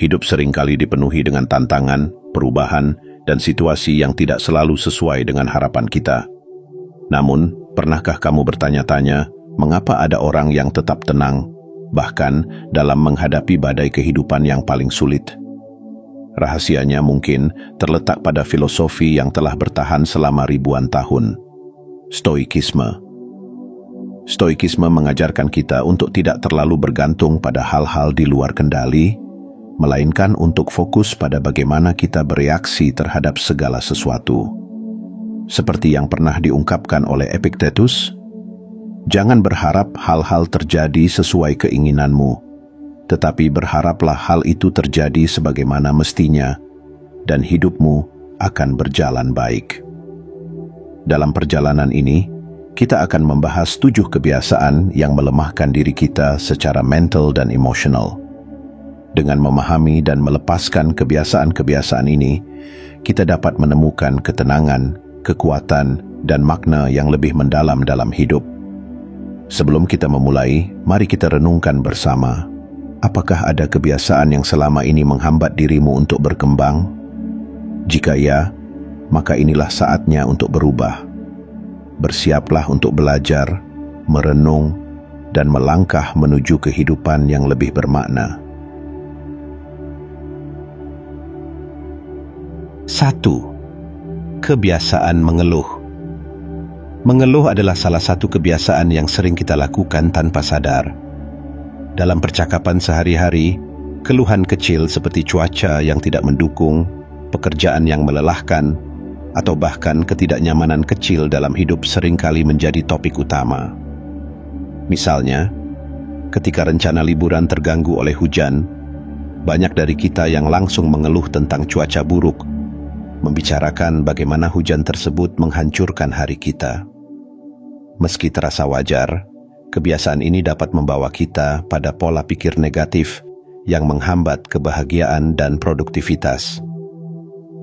Hidup seringkali dipenuhi dengan tantangan, perubahan, dan situasi yang tidak selalu sesuai dengan harapan kita. Namun, pernahkah kamu bertanya-tanya, mengapa ada orang yang tetap tenang, bahkan dalam menghadapi badai kehidupan yang paling sulit? Rahasianya mungkin terletak pada filosofi yang telah bertahan selama ribuan tahun. Stoikisme. Stoikisme mengajarkan kita untuk tidak terlalu bergantung pada hal-hal di luar kendali, melainkan untuk fokus pada bagaimana kita bereaksi terhadap segala sesuatu. Seperti yang pernah diungkapkan oleh Epictetus, jangan berharap hal-hal terjadi sesuai keinginanmu, tetapi berharaplah hal itu terjadi sebagaimana mestinya, dan hidupmu akan berjalan baik. Dalam perjalanan ini, kita akan membahas 7 kebiasaan yang melemahkan diri kita secara mental dan emosional. Dengan memahami dan melepaskan kebiasaan-kebiasaan ini, kita dapat menemukan ketenangan, kekuatan, dan makna yang lebih mendalam dalam hidup. Sebelum kita memulai, mari kita renungkan bersama. Apakah ada kebiasaan yang selama ini menghambat dirimu untuk berkembang? Jika ya, maka inilah saatnya untuk berubah. Bersiaplah untuk belajar, merenung, dan melangkah menuju kehidupan yang lebih bermakna. 1. Kebiasaan mengeluh. Mengeluh adalah salah satu kebiasaan yang sering kita lakukan tanpa sadar. Dalam percakapan sehari-hari, keluhan kecil seperti cuaca yang tidak mendukung, pekerjaan yang melelahkan, atau bahkan ketidaknyamanan kecil dalam hidup seringkali menjadi topik utama. Misalnya, ketika rencana liburan terganggu oleh hujan, banyak dari kita yang langsung mengeluh tentang cuaca buruk, membicarakan bagaimana hujan tersebut menghancurkan hari kita. Meski terasa wajar, kebiasaan ini dapat membawa kita pada pola pikir negatif yang menghambat kebahagiaan dan produktivitas.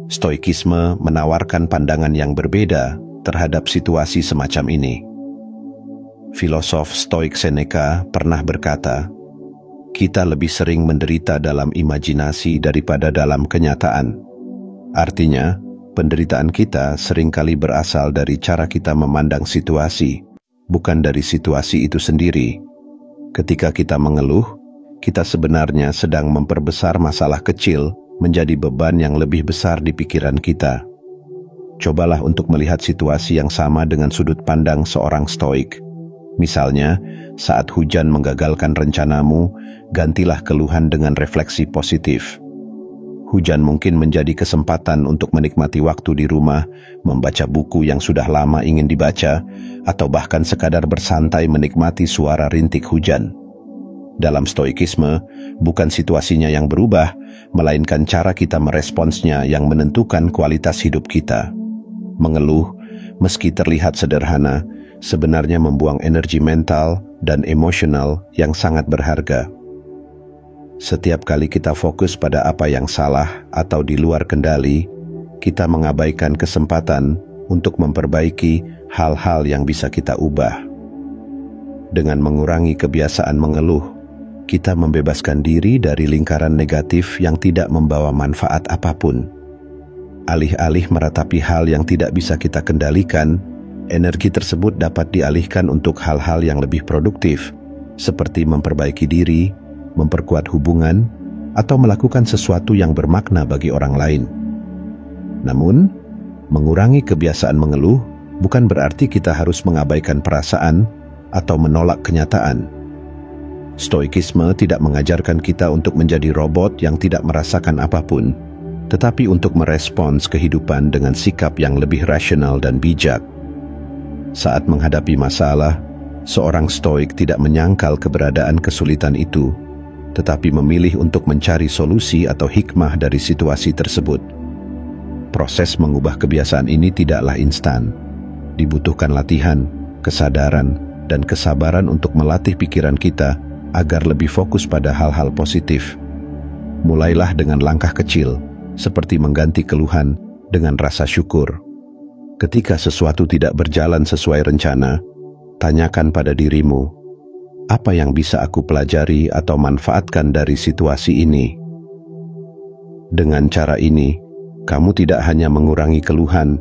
Stoikisme menawarkan pandangan yang berbeda terhadap situasi semacam ini. Filosof Stoik Seneca pernah berkata, "Kita lebih sering menderita dalam imajinasi daripada dalam kenyataan." Artinya, penderitaan kita seringkali berasal dari cara kita memandang situasi, bukan dari situasi itu sendiri. Ketika kita mengeluh, kita sebenarnya sedang memperbesar masalah kecil menjadi beban yang lebih besar di pikiran kita. Cobalah untuk melihat situasi yang sama dengan sudut pandang seorang stoik. Misalnya, saat hujan menggagalkan rencanamu, gantilah keluhan dengan refleksi positif. Hujan mungkin menjadi kesempatan untuk menikmati waktu di rumah, membaca buku yang sudah lama ingin dibaca, atau bahkan sekadar bersantai menikmati suara rintik hujan. Dalam stoikisme, bukan situasinya yang berubah, melainkan cara kita meresponsnya yang menentukan kualitas hidup kita. Mengeluh, meski terlihat sederhana, sebenarnya membuang energi mental dan emosional yang sangat berharga. Setiap kali kita fokus pada apa yang salah atau di luar kendali, kita mengabaikan kesempatan untuk memperbaiki hal-hal yang bisa kita ubah. Dengan mengurangi kebiasaan mengeluh, kita membebaskan diri dari lingkaran negatif yang tidak membawa manfaat apapun. Alih-alih meratapi hal yang tidak bisa kita kendalikan, energi tersebut dapat dialihkan untuk hal-hal yang lebih produktif, seperti memperbaiki diri, memperkuat hubungan, atau melakukan sesuatu yang bermakna bagi orang lain. Namun, mengurangi kebiasaan mengeluh bukan berarti kita harus mengabaikan perasaan atau menolak kenyataan. Stoikisme tidak mengajarkan kita untuk menjadi robot yang tidak merasakan apapun, tetapi untuk merespons kehidupan dengan sikap yang lebih rasional dan bijak. Saat menghadapi masalah, seorang stoik tidak menyangkal keberadaan kesulitan itu, tetapi memilih untuk mencari solusi atau hikmah dari situasi tersebut. Proses mengubah kebiasaan ini tidaklah instan. Dibutuhkan latihan, kesadaran, dan kesabaran untuk melatih pikiran kita agar lebih fokus pada hal-hal positif. Mulailah dengan langkah kecil, seperti mengganti keluhan dengan rasa syukur. Ketika sesuatu tidak berjalan sesuai rencana, tanyakan pada dirimu, apa yang bisa aku pelajari atau manfaatkan dari situasi ini? Dengan cara ini, kamu tidak hanya mengurangi keluhan,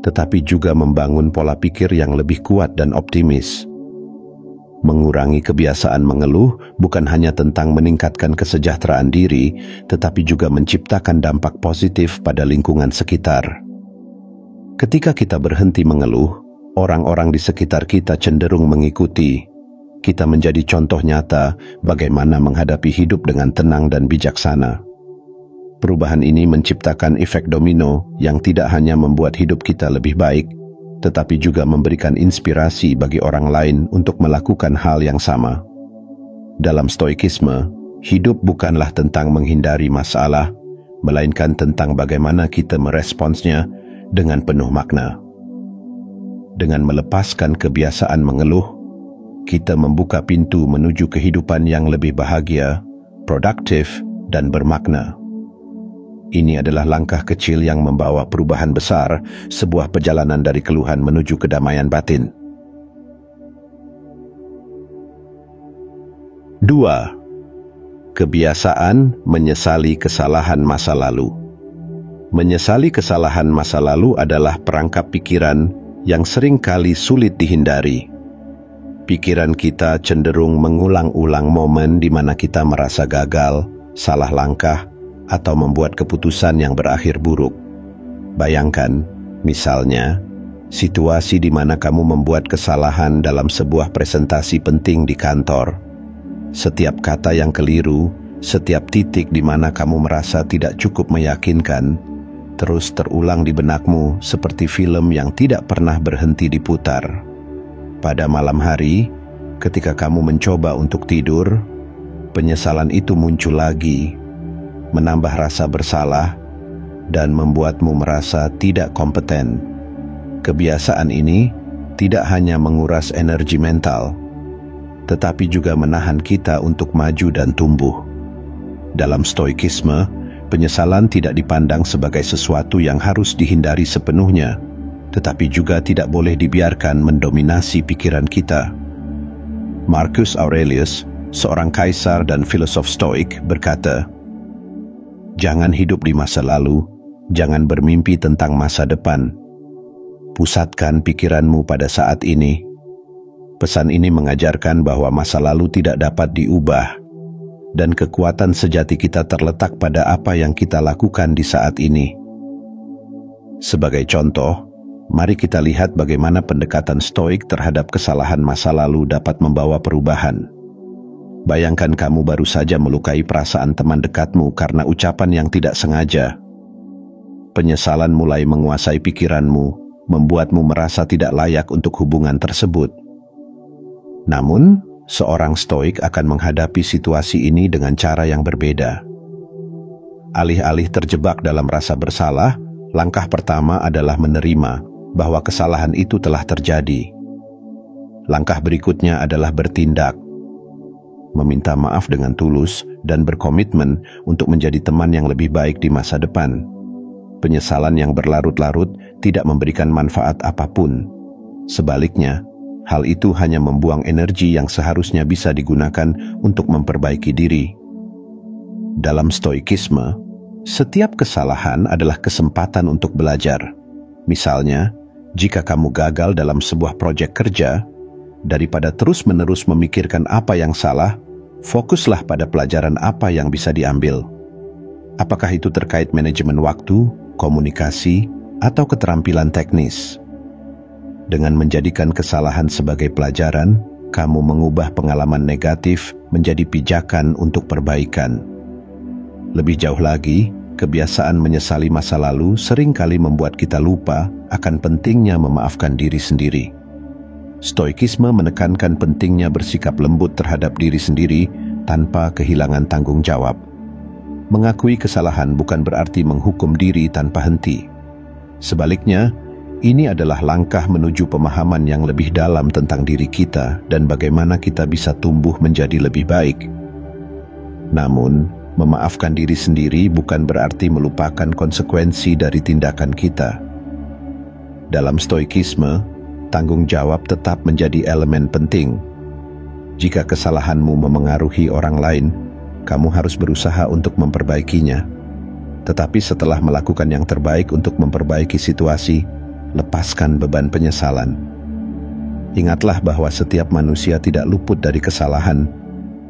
tetapi juga membangun pola pikir yang lebih kuat dan optimis. Mengurangi kebiasaan mengeluh bukan hanya tentang meningkatkan kesejahteraan diri, tetapi juga menciptakan dampak positif pada lingkungan sekitar. Ketika kita berhenti mengeluh, orang-orang di sekitar kita cenderung mengikuti. Kita menjadi contoh nyata bagaimana menghadapi hidup dengan tenang dan bijaksana. Perubahan ini menciptakan efek domino yang tidak hanya membuat hidup kita lebih baik, tetapi juga memberikan inspirasi bagi orang lain untuk melakukan hal yang sama. Dalam stoikisme, hidup bukanlah tentang menghindari masalah, melainkan tentang bagaimana kita meresponsnya dengan penuh makna. Dengan melepaskan kebiasaan mengeluh, kita membuka pintu menuju kehidupan yang lebih bahagia, produktif, dan bermakna. Ini adalah langkah kecil yang membawa perubahan besar, sebuah perjalanan dari keluhan menuju kedamaian batin. 2. Kebiasaan menyesali kesalahan masa lalu. Menyesali kesalahan masa lalu adalah perangkap pikiran yang sering kali sulit dihindari. Pikiran kita cenderung mengulang-ulang momen di mana kita merasa gagal, salah langkah, atau membuat keputusan yang berakhir buruk. Bayangkan, misalnya, situasi di mana kamu membuat kesalahan dalam sebuah presentasi penting di kantor. Setiap kata yang keliru, setiap titik di mana kamu merasa tidak cukup meyakinkan, terus terulang di benakmu seperti film yang tidak pernah berhenti diputar. Pada malam hari, ketika kamu mencoba untuk tidur, penyesalan itu muncul lagi, menambah rasa bersalah, dan membuatmu merasa tidak kompeten. Kebiasaan ini tidak hanya menguras energi mental, tetapi juga menahan kita untuk maju dan tumbuh. Dalam stoikisme, penyesalan tidak dipandang sebagai sesuatu yang harus dihindari sepenuhnya, tetapi juga tidak boleh dibiarkan mendominasi pikiran kita. Marcus Aurelius, seorang kaisar dan filosof stoik, berkata, "Jangan hidup di masa lalu, jangan bermimpi tentang masa depan. Pusatkan pikiranmu pada saat ini." Pesan ini mengajarkan bahwa masa lalu tidak dapat diubah, dan kekuatan sejati kita terletak pada apa yang kita lakukan di saat ini. Sebagai contoh, mari kita lihat bagaimana pendekatan stoik terhadap kesalahan masa lalu dapat membawa perubahan. Bayangkan kamu baru saja melukai perasaan teman dekatmu karena ucapan yang tidak sengaja. Penyesalan mulai menguasai pikiranmu, membuatmu merasa tidak layak untuk hubungan tersebut. Namun, seorang stoik akan menghadapi situasi ini dengan cara yang berbeda. Alih-alih terjebak dalam rasa bersalah, langkah pertama adalah menerima bahwa kesalahan itu telah terjadi. Langkah berikutnya adalah bertindak, meminta maaf dengan tulus, dan berkomitmen untuk menjadi teman yang lebih baik di masa depan. Penyesalan yang berlarut-larut tidak memberikan manfaat apapun. Sebaliknya, hal itu hanya membuang energi yang seharusnya bisa digunakan untuk memperbaiki diri. Dalam stoikisme, setiap kesalahan adalah kesempatan untuk belajar. Misalnya, jika kamu gagal dalam sebuah proyek kerja, daripada terus-menerus memikirkan apa yang salah, fokuslah pada pelajaran apa yang bisa diambil. Apakah itu terkait manajemen waktu, komunikasi, atau keterampilan teknis? Dengan menjadikan kesalahan sebagai pelajaran, kamu mengubah pengalaman negatif menjadi pijakan untuk perbaikan. Lebih jauh lagi, kebiasaan menyesali masa lalu seringkali membuat kita lupa akan pentingnya memaafkan diri sendiri. Stoikisme menekankan pentingnya bersikap lembut terhadap diri sendiri tanpa kehilangan tanggung jawab. Mengakui kesalahan bukan berarti menghukum diri tanpa henti. Sebaliknya, ini adalah langkah menuju pemahaman yang lebih dalam tentang diri kita dan bagaimana kita bisa tumbuh menjadi lebih baik. Namun, memaafkan diri sendiri bukan berarti melupakan konsekuensi dari tindakan kita. Dalam stoikisme, tanggung jawab tetap menjadi elemen penting. Jika kesalahanmu memengaruhi orang lain, kamu harus berusaha untuk memperbaikinya. Tetapi setelah melakukan yang terbaik untuk memperbaiki situasi, lepaskan beban penyesalan. Ingatlah bahwa setiap manusia tidak luput dari kesalahan,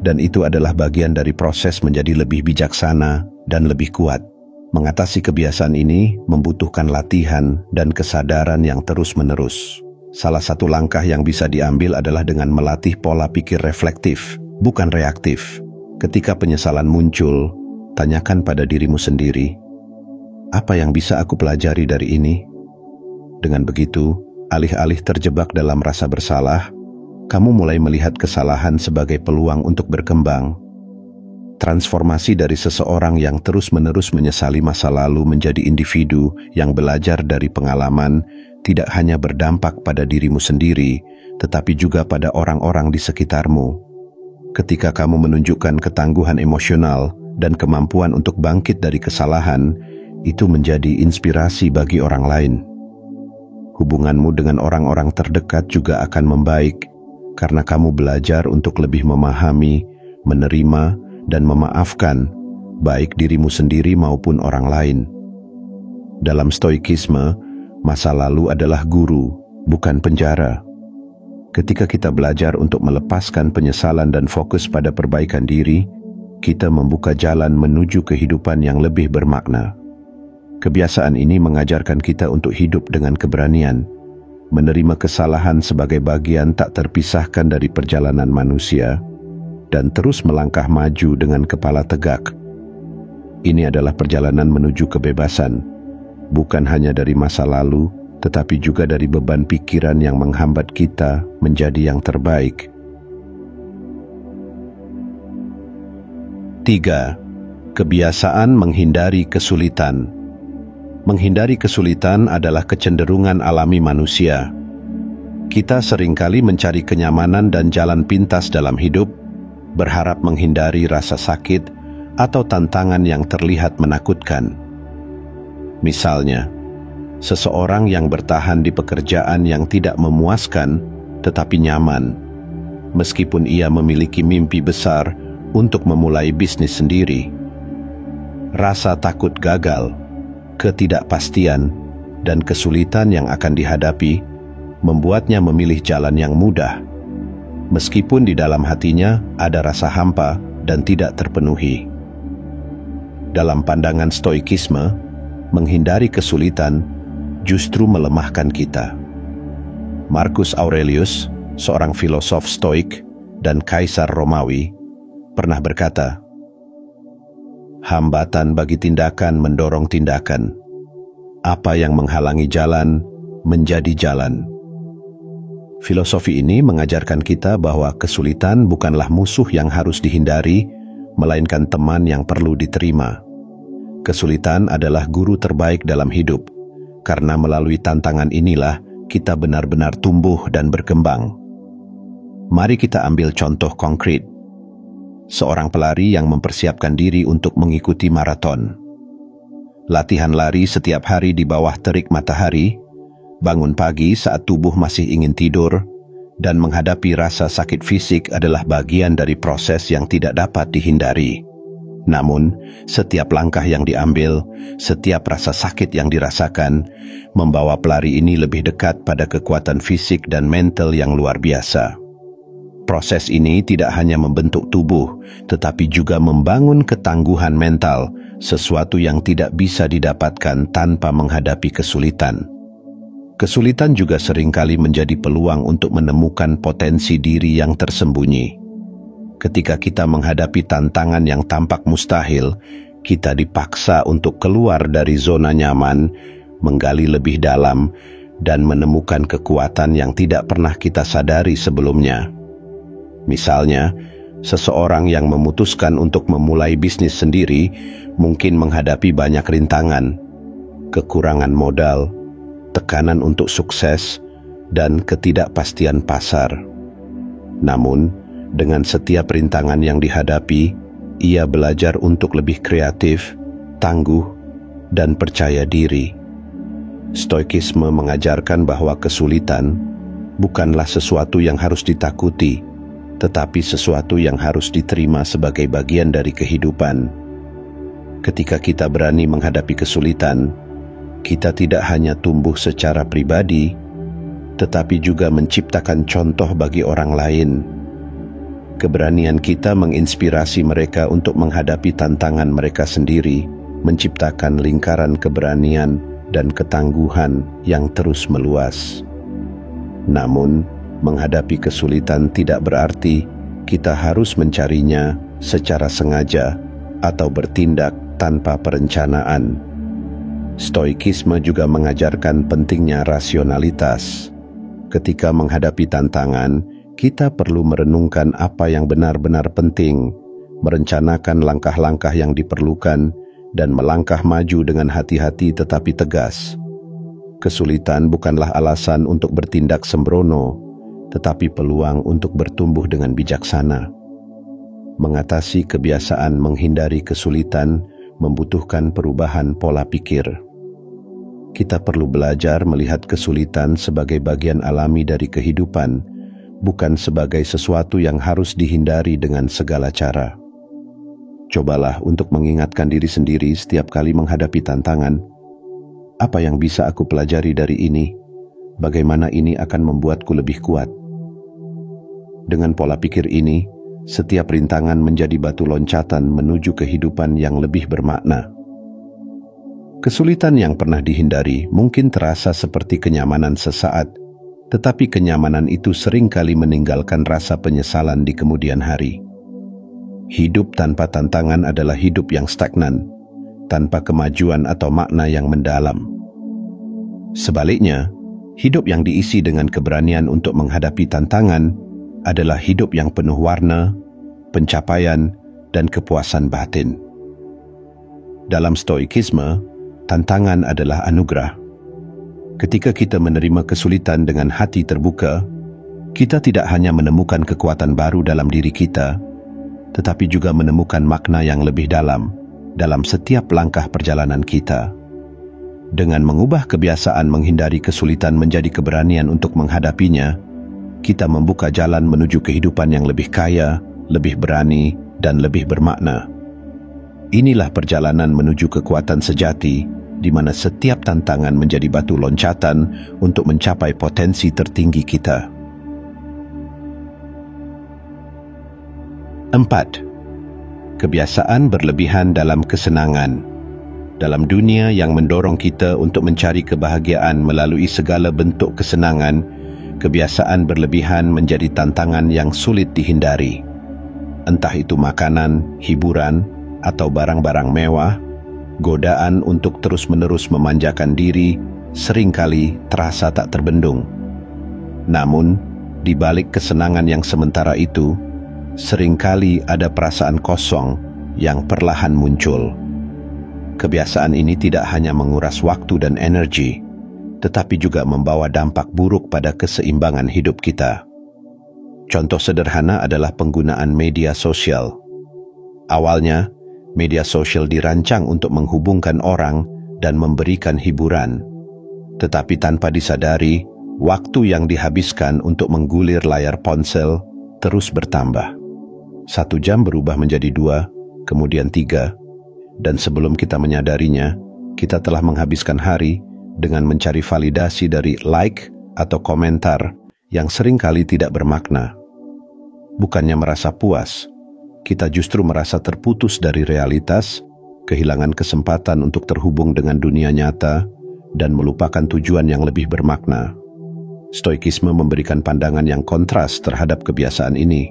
dan itu adalah bagian dari proses menjadi lebih bijaksana dan lebih kuat. Mengatasi kebiasaan ini membutuhkan latihan dan kesadaran yang terus-menerus. Salah satu langkah yang bisa diambil adalah dengan melatih pola pikir reflektif, bukan reaktif. Ketika penyesalan muncul, tanyakan pada dirimu sendiri, apa yang bisa aku pelajari dari ini? Dengan begitu, alih-alih terjebak dalam rasa bersalah, kamu mulai melihat kesalahan sebagai peluang untuk berkembang. Transformasi dari seseorang yang terus-menerus menyesali masa lalu menjadi individu yang belajar dari pengalaman tidak hanya berdampak pada dirimu sendiri, tetapi juga pada orang-orang di sekitarmu. Ketika kamu menunjukkan ketangguhan emosional dan kemampuan untuk bangkit dari kesalahan, itu menjadi inspirasi bagi orang lain. Hubunganmu dengan orang-orang terdekat juga akan membaik, karena kamu belajar untuk lebih memahami, menerima, dan memaafkan, baik dirimu sendiri maupun orang lain. Dalam stoikisme, masa lalu adalah guru, bukan penjara. Ketika kita belajar untuk melepaskan penyesalan dan fokus pada perbaikan diri, kita membuka jalan menuju kehidupan yang lebih bermakna. Kebiasaan ini mengajarkan kita untuk hidup dengan keberanian, menerima kesalahan sebagai bagian tak terpisahkan dari perjalanan manusia, dan terus melangkah maju dengan kepala tegak. Ini adalah perjalanan menuju kebebasan, bukan hanya dari masa lalu, tetapi juga dari beban pikiran yang menghambat kita menjadi yang terbaik. 3. Kebiasaan menghindari kesulitan. Menghindari kesulitan adalah kecenderungan alami manusia. Kita seringkali mencari kenyamanan dan jalan pintas dalam hidup, berharap menghindari rasa sakit atau tantangan yang terlihat menakutkan. Misalnya, seseorang yang bertahan di pekerjaan yang tidak memuaskan tetapi nyaman, meskipun ia memiliki mimpi besar untuk memulai bisnis sendiri. Rasa takut gagal, ketidakpastian, dan kesulitan yang akan dihadapi membuatnya memilih jalan yang mudah, meskipun di dalam hatinya ada rasa hampa dan tidak terpenuhi. Dalam pandangan stoikisme, menghindari kesulitan justru melemahkan kita. Marcus Aurelius, seorang filosof stoik dan kaisar Romawi, pernah berkata, "Hambatan bagi tindakan mendorong tindakan. Apa yang menghalangi jalan menjadi jalan." Filosofi ini mengajarkan kita bahwa kesulitan bukanlah musuh yang harus dihindari, melainkan teman yang perlu diterima. Kesulitan adalah guru terbaik dalam hidup, karena melalui tantangan inilah kita benar-benar tumbuh dan berkembang. Mari kita ambil contoh konkret. Seorang pelari yang mempersiapkan diri untuk mengikuti maraton. Latihan lari setiap hari di bawah terik matahari, bangun pagi saat tubuh masih ingin tidur, dan menghadapi rasa sakit fisik adalah bagian dari proses yang tidak dapat dihindari. Namun, setiap langkah yang diambil, setiap rasa sakit yang dirasakan, membawa pelari ini lebih dekat pada kekuatan fisik dan mental yang luar biasa. Proses ini tidak hanya membentuk tubuh, tetapi juga membangun ketangguhan mental, sesuatu yang tidak bisa didapatkan tanpa menghadapi kesulitan. Kesulitan juga seringkali menjadi peluang untuk menemukan potensi diri yang tersembunyi. Ketika kita menghadapi tantangan yang tampak mustahil, kita dipaksa untuk keluar dari zona nyaman, menggali lebih dalam, dan menemukan kekuatan yang tidak pernah kita sadari sebelumnya. Misalnya, seseorang yang memutuskan untuk memulai bisnis sendiri mungkin menghadapi banyak rintangan, kekurangan modal, tekanan untuk sukses, dan ketidakpastian pasar. Namun, dengan setiap rintangan yang dihadapi, ia belajar untuk lebih kreatif, tangguh, dan percaya diri. Stoikisme mengajarkan bahwa kesulitan bukanlah sesuatu yang harus ditakuti, tetapi sesuatu yang harus diterima sebagai bagian dari kehidupan. Ketika kita berani menghadapi kesulitan, kita tidak hanya tumbuh secara pribadi, tetapi juga menciptakan contoh bagi orang lain. Keberanian kita menginspirasi mereka untuk menghadapi tantangan mereka sendiri, menciptakan lingkaran keberanian dan ketangguhan yang terus meluas. Namun, menghadapi kesulitan tidak berarti kita harus mencarinya secara sengaja atau bertindak tanpa perencanaan. Stoikisme juga mengajarkan pentingnya rasionalitas. Ketika menghadapi tantangan, kita perlu merenungkan apa yang benar-benar penting, merencanakan langkah-langkah yang diperlukan, dan melangkah maju dengan hati-hati tetapi tegas. Kesulitan bukanlah alasan untuk bertindak sembrono, tetapi peluang untuk bertumbuh dengan bijaksana. Mengatasi kebiasaan menghindari kesulitan membutuhkan perubahan pola pikir. Kita perlu belajar melihat kesulitan sebagai bagian alami dari kehidupan, bukan sebagai sesuatu yang harus dihindari dengan segala cara. Cobalah untuk mengingatkan diri sendiri setiap kali menghadapi tantangan. Apa yang bisa aku pelajari dari ini? Bagaimana ini akan membuatku lebih kuat? Dengan pola pikir ini, setiap rintangan menjadi batu loncatan menuju kehidupan yang lebih bermakna. Kesulitan yang pernah dihindari mungkin terasa seperti kenyamanan sesaat, tetapi kenyamanan itu seringkali meninggalkan rasa penyesalan di kemudian hari. Hidup tanpa tantangan adalah hidup yang stagnan, tanpa kemajuan atau makna yang mendalam. Sebaliknya, hidup yang diisi dengan keberanian untuk menghadapi tantangan adalah hidup yang penuh warna, pencapaian, dan kepuasan batin. Dalam stoikisme, tantangan adalah anugerah. Ketika kita menerima kesulitan dengan hati terbuka, kita tidak hanya menemukan kekuatan baru dalam diri kita, tetapi juga menemukan makna yang lebih dalam setiap langkah perjalanan kita. Dengan mengubah kebiasaan menghindari kesulitan menjadi keberanian untuk menghadapinya, kita membuka jalan menuju kehidupan yang lebih kaya, lebih berani, dan lebih bermakna. Inilah perjalanan menuju kekuatan sejati, di mana setiap tantangan menjadi batu loncatan untuk mencapai potensi tertinggi kita. 4. Kebiasaan berlebihan dalam kesenangan. Dalam dunia yang mendorong kita untuk mencari kebahagiaan melalui segala bentuk kesenangan, kebiasaan berlebihan menjadi tantangan yang sulit dihindari. Entah itu makanan, hiburan, atau barang-barang mewah, godaan untuk terus-menerus memanjakan diri seringkali terasa tak terbendung. Namun, di balik kesenangan yang sementara itu, seringkali ada perasaan kosong yang perlahan muncul. Kebiasaan ini tidak hanya menguras waktu dan energi, tetapi juga membawa dampak buruk pada keseimbangan hidup kita. Contoh sederhana adalah penggunaan media sosial. Awalnya, media sosial dirancang untuk menghubungkan orang dan memberikan hiburan. Tetapi tanpa disadari, waktu yang dihabiskan untuk menggulir layar ponsel terus bertambah. 1 jam berubah menjadi 2, kemudian 3, dan sebelum kita menyadarinya, kita telah menghabiskan hari dengan mencari validasi dari like atau komentar yang seringkali tidak bermakna. Bukannya merasa puas, kita justru merasa terputus dari realitas, kehilangan kesempatan untuk terhubung dengan dunia nyata, dan melupakan tujuan yang lebih bermakna. Stoikisme memberikan pandangan yang kontras terhadap kebiasaan ini.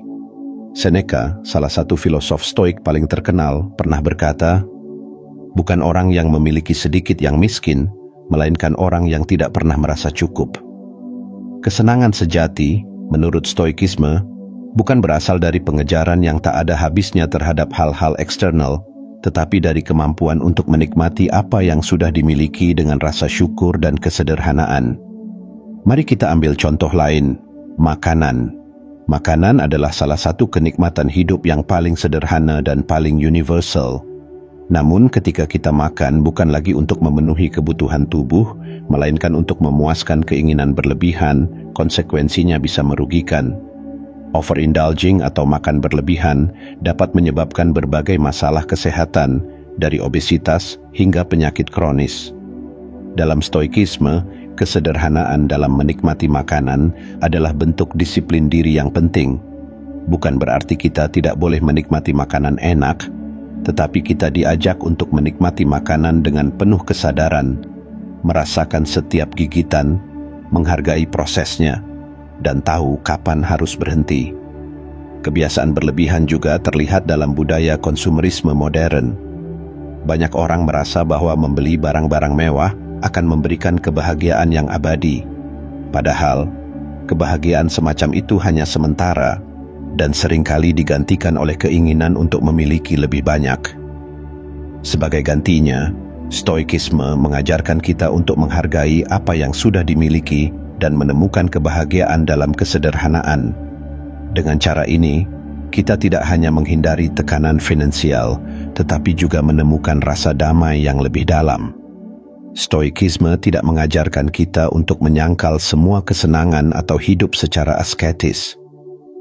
Seneca, salah satu filosof stoik paling terkenal, pernah berkata, "Bukan orang yang memiliki sedikit yang miskin, melainkan orang yang tidak pernah merasa cukup." Kesenangan sejati, menurut stoikisme, bukan berasal dari pengejaran yang tak ada habisnya terhadap hal-hal eksternal, tetapi dari kemampuan untuk menikmati apa yang sudah dimiliki dengan rasa syukur dan kesederhanaan. Mari kita ambil contoh lain, makanan. Makanan adalah salah satu kenikmatan hidup yang paling sederhana dan paling universal. Namun ketika kita makan bukan lagi untuk memenuhi kebutuhan tubuh, melainkan untuk memuaskan keinginan berlebihan, konsekuensinya bisa merugikan. Overindulging atau makan berlebihan dapat menyebabkan berbagai masalah kesehatan, dari obesitas hingga penyakit kronis. Dalam stoikisme, kesederhanaan dalam menikmati makanan adalah bentuk disiplin diri yang penting. Bukan berarti kita tidak boleh menikmati makanan enak, tetapi kita diajak untuk menikmati makanan dengan penuh kesadaran, merasakan setiap gigitan, menghargai prosesnya, dan tahu kapan harus berhenti. Kebiasaan berlebihan juga terlihat dalam budaya konsumerisme modern. Banyak orang merasa bahwa membeli barang-barang mewah akan memberikan kebahagiaan yang abadi. Padahal, kebahagiaan semacam itu hanya sementara dan seringkali digantikan oleh keinginan untuk memiliki lebih banyak. Sebagai gantinya, stoikisme mengajarkan kita untuk menghargai apa yang sudah dimiliki dan menemukan kebahagiaan dalam kesederhanaan. Dengan cara ini, kita tidak hanya menghindari tekanan finansial, tetapi juga menemukan rasa damai yang lebih dalam. Stoikisme tidak mengajarkan kita untuk menyangkal semua kesenangan atau hidup secara asketis.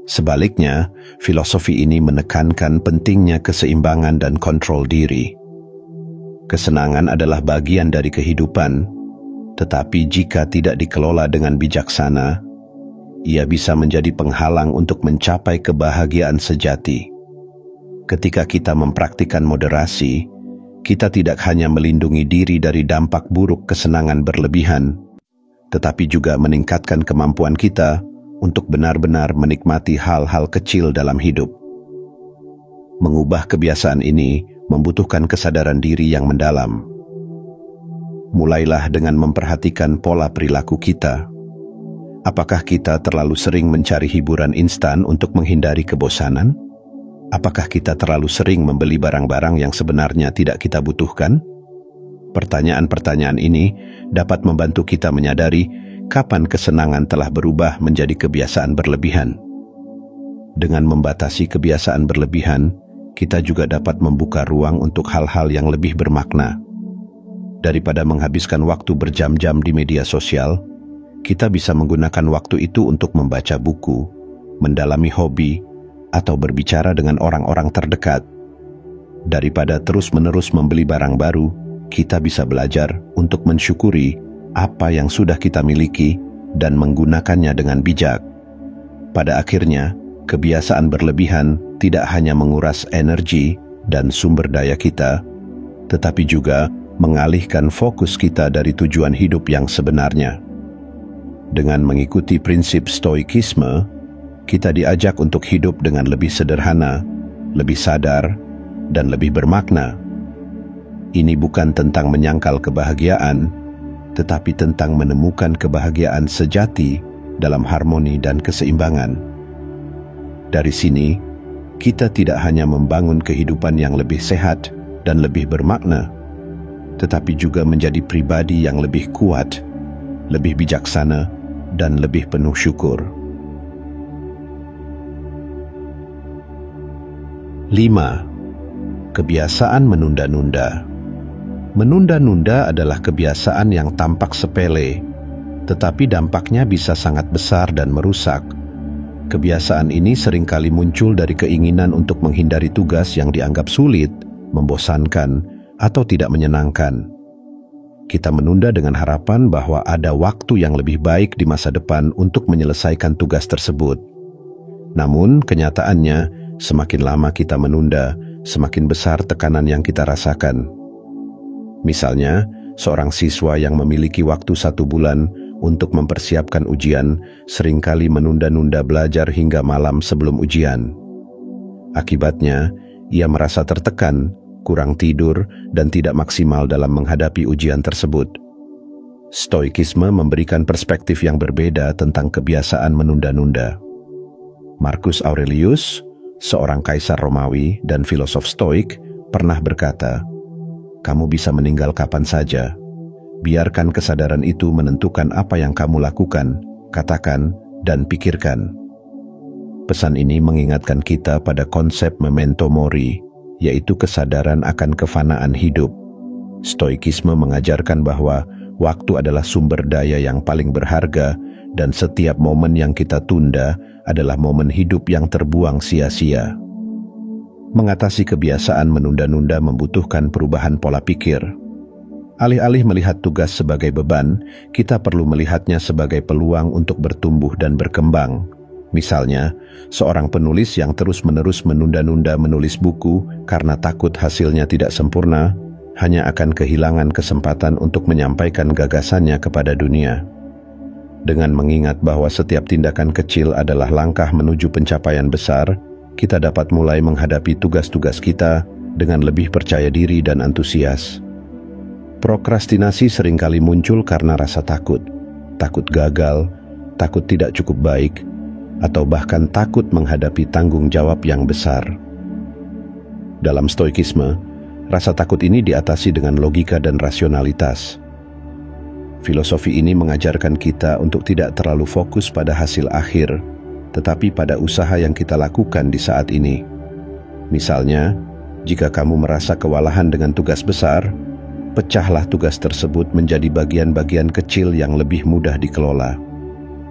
Sebaliknya, filosofi ini menekankan pentingnya keseimbangan dan kontrol diri. Kesenangan adalah bagian dari kehidupan, tetapi jika tidak dikelola dengan bijaksana, ia bisa menjadi penghalang untuk mencapai kebahagiaan sejati. Ketika kita mempraktikkan moderasi, kita tidak hanya melindungi diri dari dampak buruk kesenangan berlebihan, tetapi juga meningkatkan kemampuan kita untuk benar-benar menikmati hal-hal kecil dalam hidup. Mengubah kebiasaan ini membutuhkan kesadaran diri yang mendalam. Mulailah dengan memperhatikan pola perilaku kita. Apakah kita terlalu sering mencari hiburan instan untuk menghindari kebosanan? Apakah kita terlalu sering membeli barang-barang yang sebenarnya tidak kita butuhkan? Pertanyaan-pertanyaan ini dapat membantu kita menyadari kapan kesenangan telah berubah menjadi kebiasaan berlebihan. Dengan membatasi kebiasaan berlebihan, kita juga dapat membuka ruang untuk hal-hal yang lebih bermakna. Daripada menghabiskan waktu berjam-jam di media sosial, kita bisa menggunakan waktu itu untuk membaca buku, mendalami hobi, atau berbicara dengan orang-orang terdekat. Daripada terus-menerus membeli barang baru, kita bisa belajar untuk mensyukuri apa yang sudah kita miliki dan menggunakannya dengan bijak. Pada akhirnya, kebiasaan berlebihan tidak hanya menguras energi dan sumber daya kita, tetapi juga mengalihkan fokus kita dari tujuan hidup yang sebenarnya. Dengan mengikuti prinsip stoikisme, kita diajak untuk hidup dengan lebih sederhana, lebih sadar, dan lebih bermakna. Ini bukan tentang menyangkal kebahagiaan, tetapi tentang menemukan kebahagiaan sejati dalam harmoni dan keseimbangan. Dari sini, kita tidak hanya membangun kehidupan yang lebih sehat dan lebih bermakna, tetapi juga menjadi pribadi yang lebih kuat, lebih bijaksana, dan lebih penuh syukur. 5. Kebiasaan menunda-nunda. Menunda-nunda adalah kebiasaan yang tampak sepele, tetapi dampaknya bisa sangat besar dan merusak. Kebiasaan ini seringkali muncul dari keinginan untuk menghindari tugas yang dianggap sulit, membosankan, atau tidak menyenangkan. Kita menunda dengan harapan bahwa ada waktu yang lebih baik di masa depan untuk menyelesaikan tugas tersebut. Namun, kenyataannya, semakin lama kita menunda, semakin besar tekanan yang kita rasakan. Misalnya, seorang siswa yang memiliki waktu 1 bulan untuk mempersiapkan ujian seringkali menunda-nunda belajar hingga malam sebelum ujian. Akibatnya, ia merasa tertekan, kurang tidur, dan tidak maksimal dalam menghadapi ujian tersebut. Stoikisme memberikan perspektif yang berbeda tentang kebiasaan menunda-nunda. Marcus Aurelius, seorang kaisar Romawi dan filosof Stoik, pernah berkata, "Kamu bisa meninggal kapan saja. Biarkan kesadaran itu menentukan apa yang kamu lakukan, katakan, dan pikirkan." Pesan ini mengingatkan kita pada konsep memento mori, yaitu kesadaran akan kefanaan hidup. Stoikisme mengajarkan bahwa waktu adalah sumber daya yang paling berharga dan setiap momen yang kita tunda adalah momen hidup yang terbuang sia-sia. Mengatasi kebiasaan menunda-nunda membutuhkan perubahan pola pikir. Alih-alih melihat tugas sebagai beban, kita perlu melihatnya sebagai peluang untuk bertumbuh dan berkembang. Misalnya, seorang penulis yang terus-menerus menunda-nunda menulis buku karena takut hasilnya tidak sempurna, hanya akan kehilangan kesempatan untuk menyampaikan gagasannya kepada dunia. Dengan mengingat bahwa setiap tindakan kecil adalah langkah menuju pencapaian besar, kita dapat mulai menghadapi tugas-tugas kita dengan lebih percaya diri dan antusias. Prokrastinasi seringkali muncul karena rasa takut gagal, takut tidak cukup baik, atau bahkan takut menghadapi tanggung jawab yang besar. Dalam stoikisme, rasa takut ini diatasi dengan logika dan rasionalitas. Filosofi ini mengajarkan kita untuk tidak terlalu fokus pada hasil akhir, tetapi pada usaha yang kita lakukan di saat ini. Misalnya, jika kamu merasa kewalahan dengan tugas besar, pecahlah tugas tersebut menjadi bagian-bagian kecil yang lebih mudah dikelola.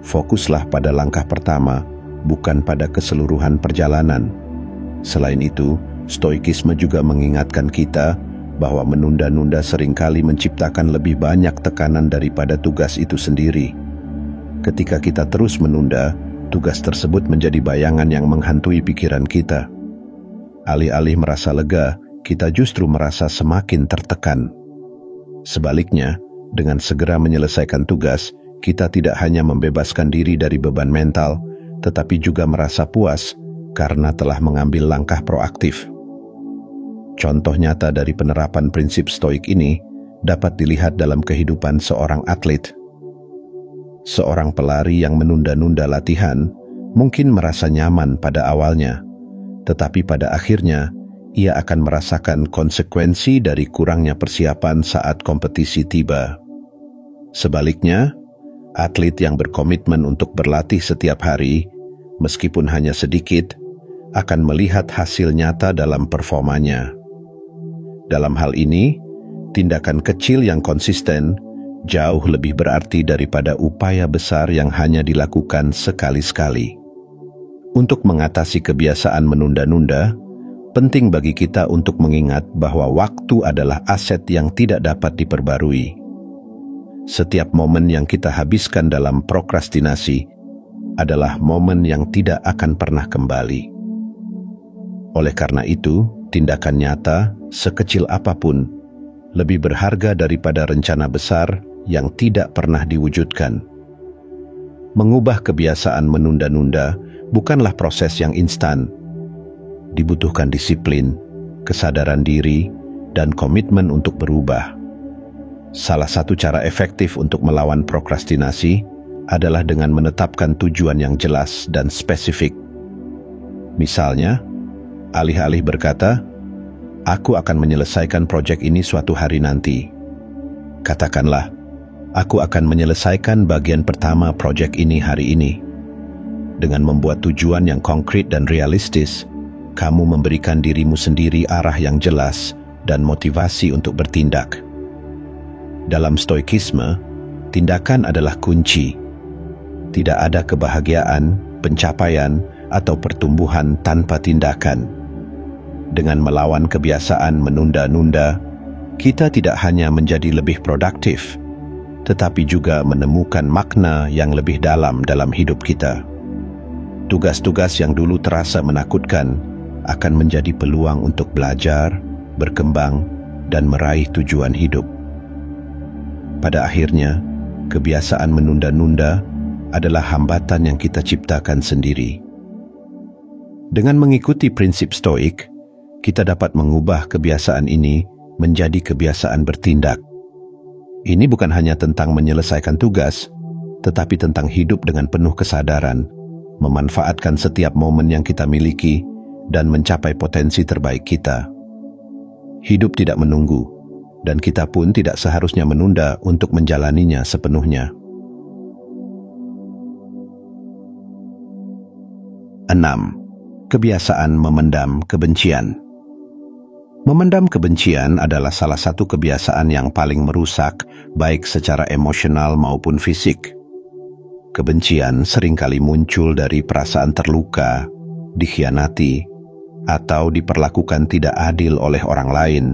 Fokuslah pada langkah pertama, bukan pada keseluruhan perjalanan. Selain itu, stoikisme juga mengingatkan kita bahwa menunda-nunda seringkali menciptakan lebih banyak tekanan daripada tugas itu sendiri. Ketika kita terus menunda, tugas tersebut menjadi bayangan yang menghantui pikiran kita. Alih-alih merasa lega, kita justru merasa semakin tertekan. Sebaliknya, dengan segera menyelesaikan tugas, kita tidak hanya membebaskan diri dari beban mental, tetapi juga merasa puas karena telah mengambil langkah proaktif. Contoh nyata dari penerapan prinsip stoik ini dapat dilihat dalam kehidupan seorang atlet. Seorang pelari yang menunda-nunda latihan mungkin merasa nyaman pada awalnya, tetapi pada akhirnya ia akan merasakan konsekuensi dari kurangnya persiapan saat kompetisi tiba. Sebaliknya, atlet yang berkomitmen untuk berlatih setiap hari, meskipun hanya sedikit, akan melihat hasil nyata dalam performanya. Dalam hal ini, tindakan kecil yang konsisten jauh lebih berarti daripada upaya besar yang hanya dilakukan sekali-sekali. Untuk mengatasi kebiasaan menunda-nunda, penting bagi kita untuk mengingat bahwa waktu adalah aset yang tidak dapat diperbarui. Setiap momen yang kita habiskan dalam prokrastinasi adalah momen yang tidak akan pernah kembali. Oleh karena itu, tindakan nyata, sekecil apapun, lebih berharga daripada rencana besar yang tidak pernah diwujudkan. Mengubah kebiasaan menunda-nunda bukanlah proses yang instan. Dibutuhkan disiplin, kesadaran diri, dan komitmen untuk berubah. Salah satu cara efektif untuk melawan prokrastinasi adalah dengan menetapkan tujuan yang jelas dan spesifik. Misalnya, alih-alih berkata, "Aku akan menyelesaikan proyek ini suatu hari nanti." Katakanlah, "Aku akan menyelesaikan bagian pertama proyek ini hari ini." Dengan membuat tujuan yang konkret dan realistis, kamu memberikan dirimu sendiri arah yang jelas dan motivasi untuk bertindak. Dalam stoikisme, tindakan adalah kunci. Tidak ada kebahagiaan, pencapaian, atau pertumbuhan tanpa tindakan. Dengan melawan kebiasaan menunda-nunda, kita tidak hanya menjadi lebih produktif, tetapi juga menemukan makna yang lebih dalam hidup kita. Tugas-tugas yang dulu terasa menakutkan akan menjadi peluang untuk belajar, berkembang, dan meraih tujuan hidup. Pada akhirnya, kebiasaan menunda-nunda adalah hambatan yang kita ciptakan sendiri. Dengan mengikuti prinsip stoik, kita dapat mengubah kebiasaan ini menjadi kebiasaan bertindak. Ini bukan hanya tentang menyelesaikan tugas, tetapi tentang hidup dengan penuh kesadaran, memanfaatkan setiap momen yang kita miliki, dan mencapai potensi terbaik kita. Hidup tidak menunggu, dan kita pun tidak seharusnya menunda untuk menjalaninya sepenuhnya. 6. Kebiasaan memendam kebencian. Memendam kebencian adalah salah satu kebiasaan yang paling merusak, baik secara emosional maupun fisik. Kebencian seringkali muncul dari perasaan terluka, dikhianati, atau diperlakukan tidak adil oleh orang lain.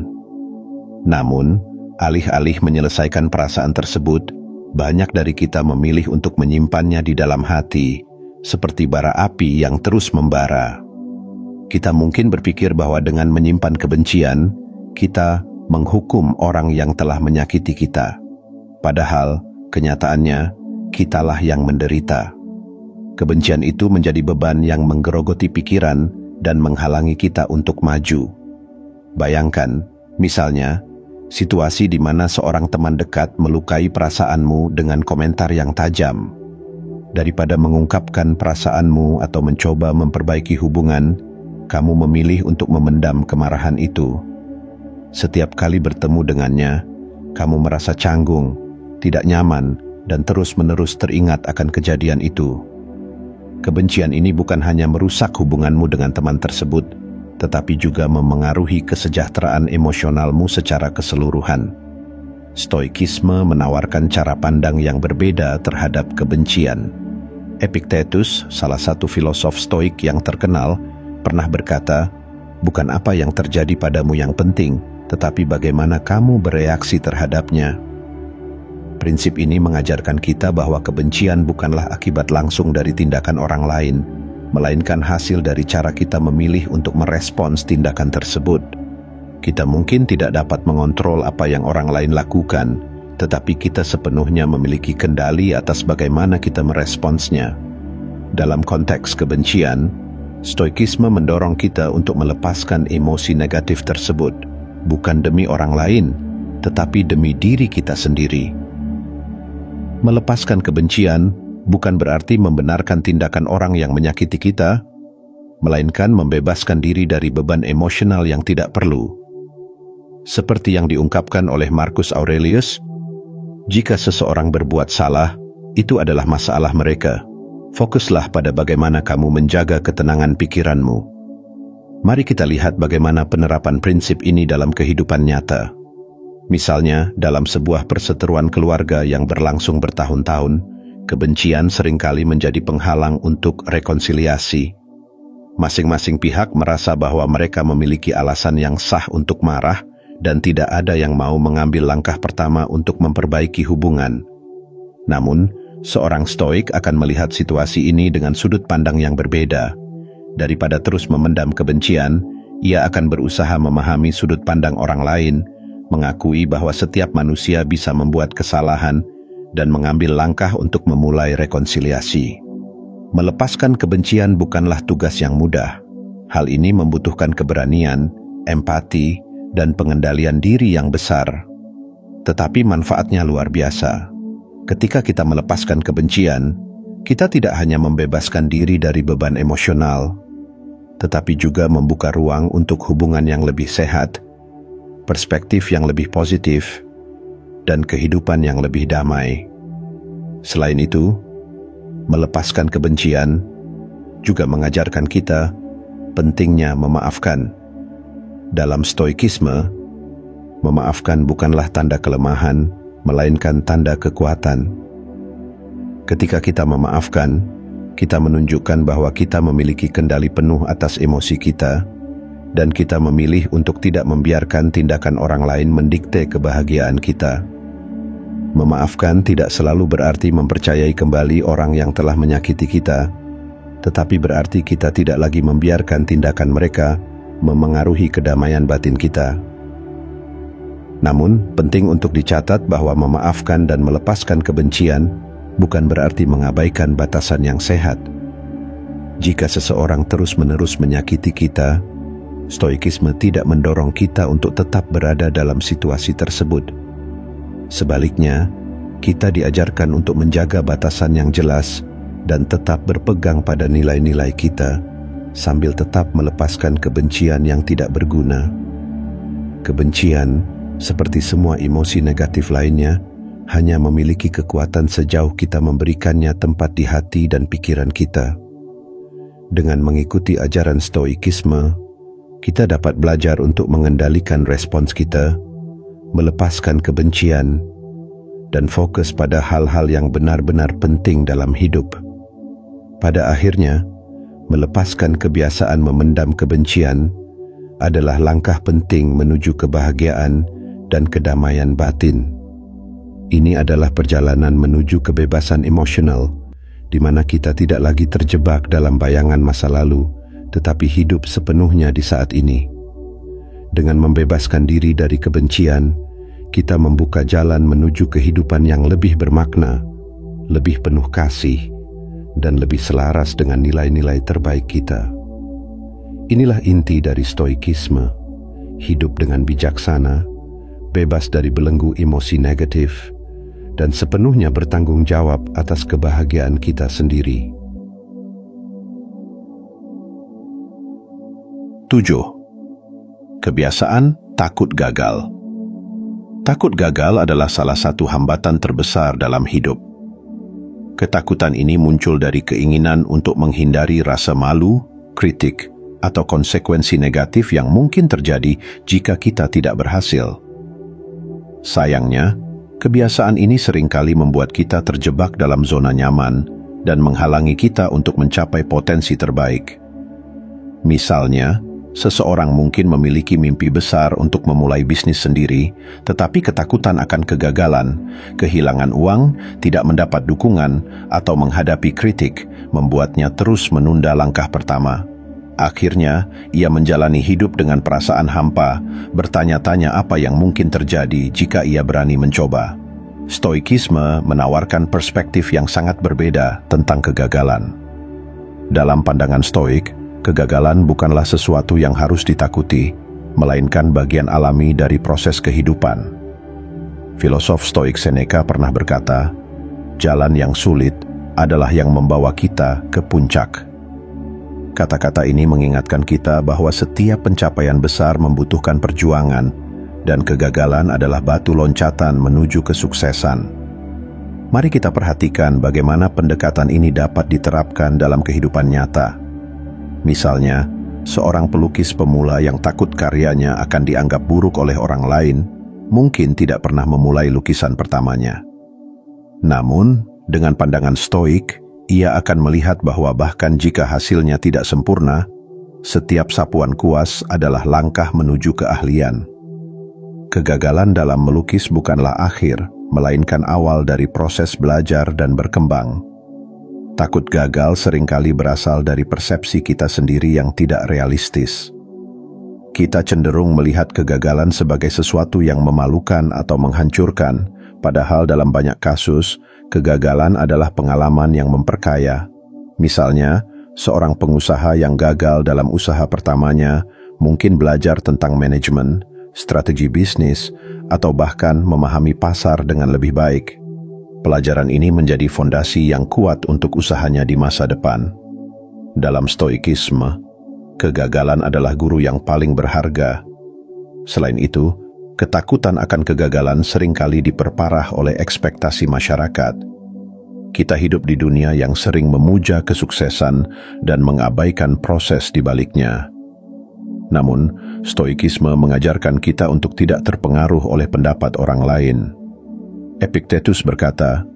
Namun, alih-alih menyelesaikan perasaan tersebut, banyak dari kita memilih untuk menyimpannya di dalam hati, seperti bara api yang terus membara. Kita mungkin berpikir bahwa dengan menyimpan kebencian, kita menghukum orang yang telah menyakiti kita. Padahal, kenyataannya, kitalah yang menderita. Kebencian itu menjadi beban yang menggerogoti pikiran dan menghalangi kita untuk maju. Bayangkan, misalnya, situasi di mana seorang teman dekat melukai perasaanmu dengan komentar yang tajam. Daripada mengungkapkan perasaanmu atau mencoba memperbaiki hubungan, kamu memilih untuk memendam kemarahan itu. Setiap kali bertemu dengannya, kamu merasa canggung, tidak nyaman, dan terus-menerus teringat akan kejadian itu. Kebencian ini bukan hanya merusak hubunganmu dengan teman tersebut, tetapi juga memengaruhi kesejahteraan emosionalmu secara keseluruhan. Stoikisme menawarkan cara pandang yang berbeda terhadap kebencian. Epictetus, salah satu filosof Stoik yang terkenal, pernah berkata, "Bukan apa yang terjadi padamu yang penting, tetapi bagaimana kamu bereaksi terhadapnya." Prinsip ini mengajarkan kita bahwa kebencian bukanlah akibat langsung dari tindakan orang lain, melainkan hasil dari cara kita memilih untuk merespons tindakan tersebut. Kita mungkin tidak dapat mengontrol apa yang orang lain lakukan, tetapi kita sepenuhnya memiliki kendali atas bagaimana kita meresponsnya. Dalam konteks kebencian, Stoikisme mendorong kita untuk melepaskan emosi negatif tersebut, bukan demi orang lain, tetapi demi diri kita sendiri. Melepaskan kebencian bukan berarti membenarkan tindakan orang yang menyakiti kita, melainkan membebaskan diri dari beban emosional yang tidak perlu. Seperti yang diungkapkan oleh Marcus Aurelius, jika seseorang berbuat salah, itu adalah masalah mereka. Fokuslah pada bagaimana kamu menjaga ketenangan pikiranmu. Mari kita lihat bagaimana penerapan prinsip ini dalam kehidupan nyata. Misalnya, dalam sebuah perseteruan keluarga yang berlangsung bertahun-tahun, kebencian seringkali menjadi penghalang untuk rekonsiliasi. Masing-masing pihak merasa bahwa mereka memiliki alasan yang sah untuk marah dan tidak ada yang mau mengambil langkah pertama untuk memperbaiki hubungan. Namun, seorang Stoik akan melihat situasi ini dengan sudut pandang yang berbeda. Daripada terus memendam kebencian, ia akan berusaha memahami sudut pandang orang lain, mengakui bahwa setiap manusia bisa membuat kesalahan, dan mengambil langkah untuk memulai rekonsiliasi. Melepaskan kebencian bukanlah tugas yang mudah. Hal ini membutuhkan keberanian, empati, dan pengendalian diri yang besar. Tetapi manfaatnya luar biasa. Ketika kita melepaskan kebencian, kita tidak hanya membebaskan diri dari beban emosional, tetapi juga membuka ruang untuk hubungan yang lebih sehat, perspektif yang lebih positif, dan kehidupan yang lebih damai. Selain itu, melepaskan kebencian juga mengajarkan kita pentingnya memaafkan. Dalam Stoikisme, memaafkan bukanlah tanda kelemahan, melainkan tanda kekuatan. Ketika kita memaafkan, kita menunjukkan bahwa kita memiliki kendali penuh atas emosi kita, dan kita memilih untuk tidak membiarkan tindakan orang lain mendikte kebahagiaan kita. Memaafkan tidak selalu berarti mempercayai kembali orang yang telah menyakiti kita, tetapi berarti kita tidak lagi membiarkan tindakan mereka memengaruhi kedamaian batin kita. Namun, penting untuk dicatat bahwa memaafkan dan melepaskan kebencian bukan berarti mengabaikan batasan yang sehat. Jika seseorang terus-menerus menyakiti kita, Stoikisme tidak mendorong kita untuk tetap berada dalam situasi tersebut. Sebaliknya, kita diajarkan untuk menjaga batasan yang jelas dan tetap berpegang pada nilai-nilai kita, sambil tetap melepaskan kebencian yang tidak berguna. Kebencian, seperti semua emosi negatif lainnya, hanya memiliki kekuatan sejauh kita memberikannya tempat di hati dan pikiran kita. Dengan mengikuti ajaran Stoikisme, kita dapat belajar untuk mengendalikan respons kita, melepaskan kebencian, dan fokus pada hal-hal yang benar-benar penting dalam hidup. Pada akhirnya, melepaskan kebiasaan memendam kebencian adalah langkah penting menuju kebahagiaan dan kedamaian batin. Ini adalah perjalanan menuju kebebasan emosional, di mana kita tidak lagi terjebak dalam bayangan masa lalu, tetapi hidup sepenuhnya di saat ini. Dengan membebaskan diri dari kebencian, kita membuka jalan menuju kehidupan yang lebih bermakna, lebih penuh kasih, dan lebih selaras dengan nilai-nilai terbaik kita. Inilah inti dari stoikisme, hidup dengan bijaksana, bebas dari belenggu emosi negatif, dan sepenuhnya bertanggung jawab atas kebahagiaan kita sendiri. 7. Kebiasaan takut gagal. Takut gagal adalah salah satu hambatan terbesar dalam hidup. Ketakutan ini muncul dari keinginan untuk menghindari rasa malu, kritik, atau konsekuensi negatif yang mungkin terjadi jika kita tidak berhasil. Sayangnya, kebiasaan ini seringkali membuat kita terjebak dalam zona nyaman dan menghalangi kita untuk mencapai potensi terbaik. Misalnya, seseorang mungkin memiliki mimpi besar untuk memulai bisnis sendiri, tetapi ketakutan akan kegagalan, kehilangan uang, tidak mendapat dukungan, atau menghadapi kritik membuatnya terus menunda langkah pertama. Akhirnya, ia menjalani hidup dengan perasaan hampa, bertanya-tanya apa yang mungkin terjadi jika ia berani mencoba. Stoikisme menawarkan perspektif yang sangat berbeda tentang kegagalan. Dalam pandangan Stoik, kegagalan bukanlah sesuatu yang harus ditakuti, melainkan bagian alami dari proses kehidupan. Filosof Stoik Seneca pernah berkata, "Jalan yang sulit adalah yang membawa kita ke puncak." Kata-kata ini mengingatkan kita bahwa setiap pencapaian besar membutuhkan perjuangan, dan kegagalan adalah batu loncatan menuju kesuksesan. Mari kita perhatikan bagaimana pendekatan ini dapat diterapkan dalam kehidupan nyata. Misalnya, seorang pelukis pemula yang takut karyanya akan dianggap buruk oleh orang lain, mungkin tidak pernah memulai lukisan pertamanya. Namun, dengan pandangan Stoik, ia akan melihat bahwa bahkan jika hasilnya tidak sempurna, setiap sapuan kuas adalah langkah menuju keahlian. Kegagalan dalam melukis bukanlah akhir, melainkan awal dari proses belajar dan berkembang. Takut gagal seringkali berasal dari persepsi kita sendiri yang tidak realistis. Kita cenderung melihat kegagalan sebagai sesuatu yang memalukan atau menghancurkan, padahal dalam banyak kasus, kegagalan adalah pengalaman yang memperkaya. Misalnya, seorang pengusaha yang gagal dalam usaha pertamanya mungkin belajar tentang manajemen, strategi bisnis, atau bahkan memahami pasar dengan lebih baik. Pelajaran ini menjadi fondasi yang kuat untuk usahanya di masa depan. Dalam Stoikisme, kegagalan adalah guru yang paling berharga. Selain itu, ketakutan akan kegagalan seringkali diperparah oleh ekspektasi masyarakat. Kita hidup di dunia yang sering memuja kesuksesan dan mengabaikan proses di baliknya. Namun, Stoikisme mengajarkan kita untuk tidak terpengaruh oleh pendapat orang lain. Epictetus berkata,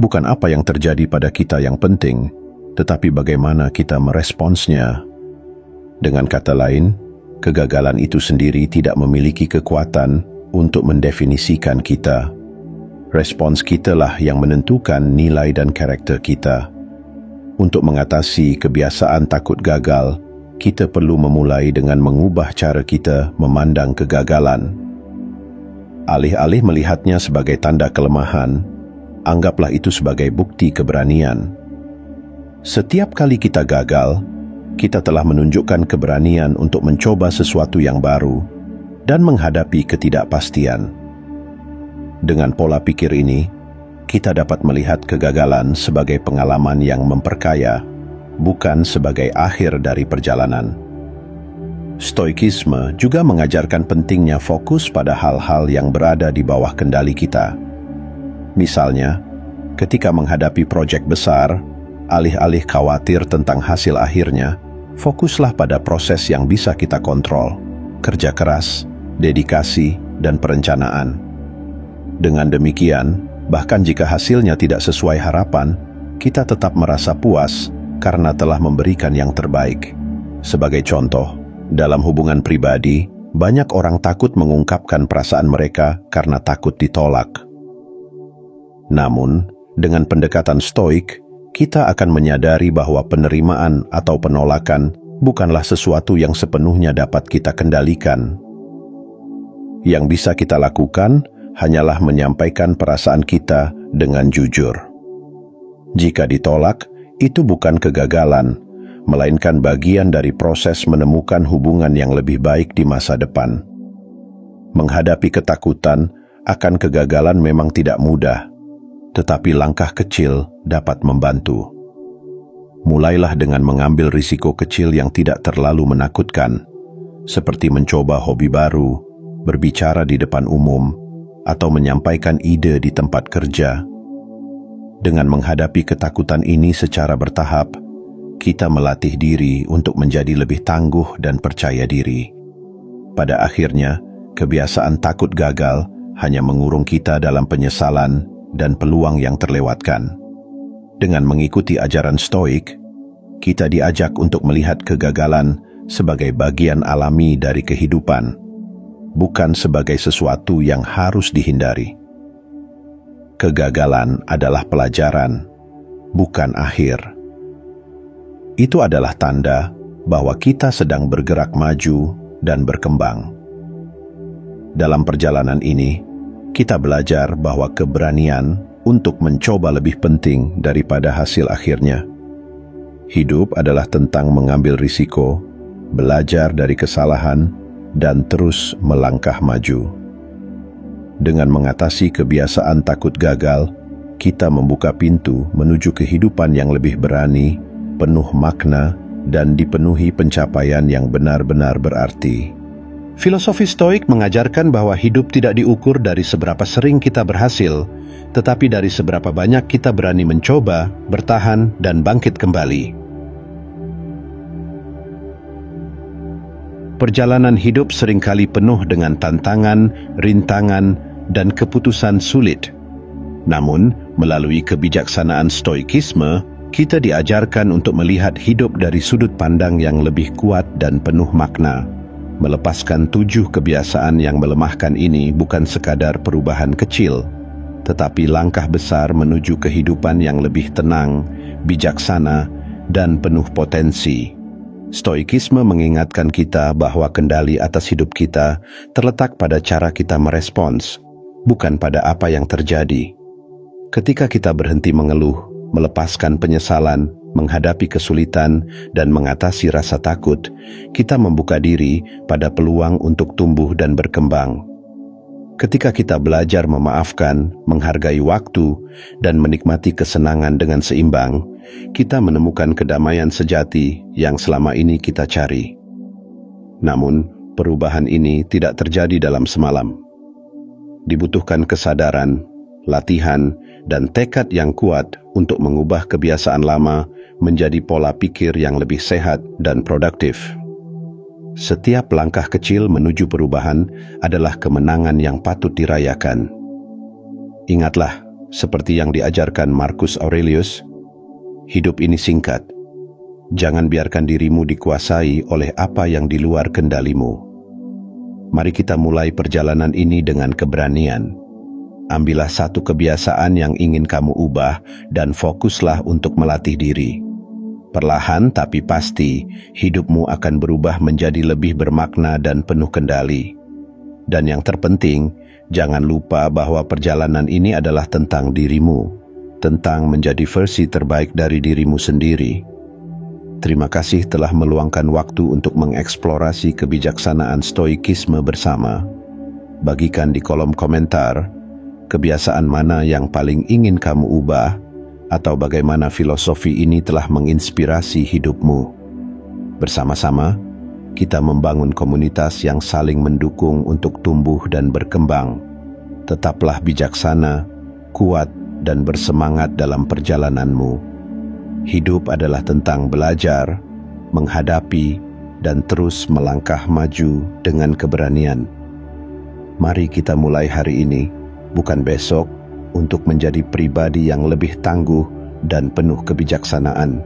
"Bukan apa yang terjadi pada kita yang penting, tetapi bagaimana kita meresponsnya." Dengan kata lain, kegagalan itu sendiri tidak memiliki kekuatan untuk mendefinisikan kita. Respons kitalah yang menentukan nilai dan karakter kita. Untuk mengatasi kebiasaan takut gagal, kita perlu memulai dengan mengubah cara kita memandang kegagalan. Alih-alih melihatnya sebagai tanda kelemahan, anggaplah itu sebagai bukti keberanian. Setiap kali kita gagal, kita telah menunjukkan keberanian untuk mencoba sesuatu yang baru dan menghadapi ketidakpastian. Dengan pola pikir ini, kita dapat melihat kegagalan sebagai pengalaman yang memperkaya, bukan sebagai akhir dari perjalanan. Stoikisme juga mengajarkan pentingnya fokus pada hal-hal yang berada di bawah kendali kita. Misalnya, ketika menghadapi proyek besar, alih-alih khawatir tentang hasil akhirnya, fokuslah pada proses yang bisa kita kontrol, kerja keras, dedikasi, dan perencanaan. Dengan demikian, bahkan jika hasilnya tidak sesuai harapan, kita tetap merasa puas karena telah memberikan yang terbaik. Sebagai contoh, dalam hubungan pribadi, banyak orang takut mengungkapkan perasaan mereka karena takut ditolak. Namun, dengan pendekatan stoik, kita akan menyadari bahwa penerimaan atau penolakan bukanlah sesuatu yang sepenuhnya dapat kita kendalikan. Yang bisa kita lakukan hanyalah menyampaikan perasaan kita dengan jujur. Jika ditolak, itu bukan kegagalan, melainkan bagian dari proses menemukan hubungan yang lebih baik di masa depan. Menghadapi ketakutan akan kegagalan memang tidak mudah, tetapi langkah kecil dapat membantu. Mulailah dengan mengambil risiko kecil yang tidak terlalu menakutkan, seperti mencoba hobi baru, berbicara di depan umum, atau menyampaikan ide di tempat kerja. Dengan menghadapi ketakutan ini secara bertahap, kita melatih diri untuk menjadi lebih tangguh dan percaya diri. Pada akhirnya, kebiasaan takut gagal hanya mengurung kita dalam penyesalan dan peluang yang terlewatkan. Dengan mengikuti ajaran stoik, kita diajak untuk melihat kegagalan sebagai bagian alami dari kehidupan, bukan sebagai sesuatu yang harus dihindari. Kegagalan adalah pelajaran, bukan akhir. Itu adalah tanda bahwa kita sedang bergerak maju dan berkembang. Dalam perjalanan ini, kita belajar bahwa keberanian untuk mencoba lebih penting daripada hasil akhirnya. Hidup adalah tentang mengambil risiko, belajar dari kesalahan, dan terus melangkah maju. Dengan mengatasi kebiasaan takut gagal, kita membuka pintu menuju kehidupan yang lebih berani, penuh makna, dan dipenuhi pencapaian yang benar-benar berarti. Filosofi stoik mengajarkan bahwa hidup tidak diukur dari seberapa sering kita berhasil, tetapi dari seberapa banyak kita berani mencoba, bertahan, dan bangkit kembali. Perjalanan hidup seringkali penuh dengan tantangan, rintangan, dan keputusan sulit. Namun, melalui kebijaksanaan stoikisme, kita diajarkan untuk melihat hidup dari sudut pandang yang lebih kuat dan penuh makna. Melepaskan 7 kebiasaan yang melemahkan ini bukan sekadar perubahan kecil, tetapi langkah besar menuju kehidupan yang lebih tenang, bijaksana, dan penuh potensi. Stoikisme mengingatkan kita bahwa kendali atas hidup kita terletak pada cara kita merespons, bukan pada apa yang terjadi. Ketika kita berhenti mengeluh, melepaskan penyesalan, menghadapi kesulitan, dan mengatasi rasa takut, kita membuka diri pada peluang untuk tumbuh dan berkembang. Ketika kita belajar memaafkan, menghargai waktu, dan menikmati kesenangan dengan seimbang, kita menemukan kedamaian sejati yang selama ini kita cari. Namun, perubahan ini tidak terjadi dalam semalam. Dibutuhkan kesadaran, latihan, dan tekad yang kuat untuk mengubah kebiasaan lama menjadi pola pikir yang lebih sehat dan produktif. Setiap langkah kecil menuju perubahan adalah kemenangan yang patut dirayakan. Ingatlah, seperti yang diajarkan Marcus Aurelius, hidup ini singkat. Jangan biarkan dirimu dikuasai oleh apa yang di luar kendalimu. Mari kita mulai perjalanan ini dengan keberanian. Ambillah satu kebiasaan yang ingin kamu ubah dan fokuslah untuk melatih diri. Perlahan tapi pasti, hidupmu akan berubah menjadi lebih bermakna dan penuh kendali. Dan yang terpenting, jangan lupa bahwa perjalanan ini adalah tentang dirimu, tentang menjadi versi terbaik dari dirimu sendiri. Terima kasih telah meluangkan waktu untuk mengeksplorasi kebijaksanaan stoikisme bersama. Bagikan di kolom komentar kebiasaan mana yang paling ingin kamu ubah, atau bagaimana filosofi ini telah menginspirasi hidupmu. Bersama-sama, kita membangun komunitas yang saling mendukung untuk tumbuh dan berkembang. Tetaplah bijaksana, kuat, dan bersemangat dalam perjalananmu. Hidup adalah tentang belajar, menghadapi, dan terus melangkah maju dengan keberanian. Mari kita mulai hari ini, bukan besok, untuk menjadi pribadi yang lebih tangguh dan penuh kebijaksanaan.